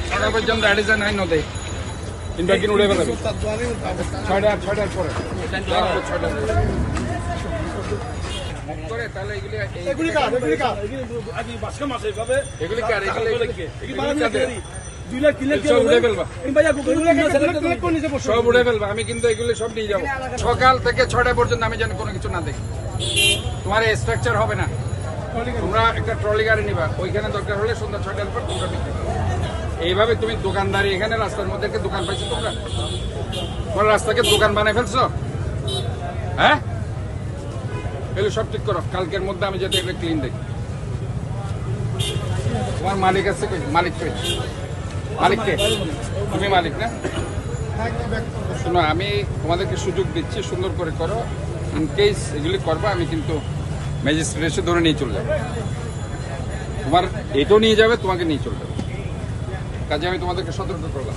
ছটা পর্যন্ত অ্যাডিশন হয় নদী কিন্তু একদিন উড়ে ফেলাবে ছয়টার পরে করে তাহলে এগুলি সব উড়ে ফেলবা। আমি কিন্তু এগুলি সব নিয়ে যাবো সকাল থেকে 6টা পর্যন্ত। আমি যেন কোনো কিছু না দেখি। তোমার স্ট্রাকচার হবে না। তোমরা একটা ট্রলি গাড়ি নিবা, ওইখানে দরকার হলে সন্ধ্যা 6টার পর তোমরা বিক্রি করো। এইভাবে তুমি দোকানদারি এখানে রাস্তার মধ্যে দোকান পাইছো তোমরা? তোমার রাস্তাকে দোকান বানাই ফেলছো? হ্যাঁ, এগুলো সব ঠিক করো। কালকের মধ্যে আমি যাতে এগুলো ক্লিন দেখি। তোমার মালিক আছে কই? মালিক কই? মালিককে? তুমি মালিক না? শোনো, আমি তোমাদেরকে সুযোগ দিচ্ছি, সুন্দর করে করো। ইন কেস এগুলি করবা, আমি কিন্তু ম্যাজিস্ট্রেট এসে ধরে নিয়ে চলে যাবো। তোমার এটাও নিয়ে যাবে, তোমাকে নিয়ে চলে যাবে। কাজে আমি তোমাদেরকে সতর্ক করলাম।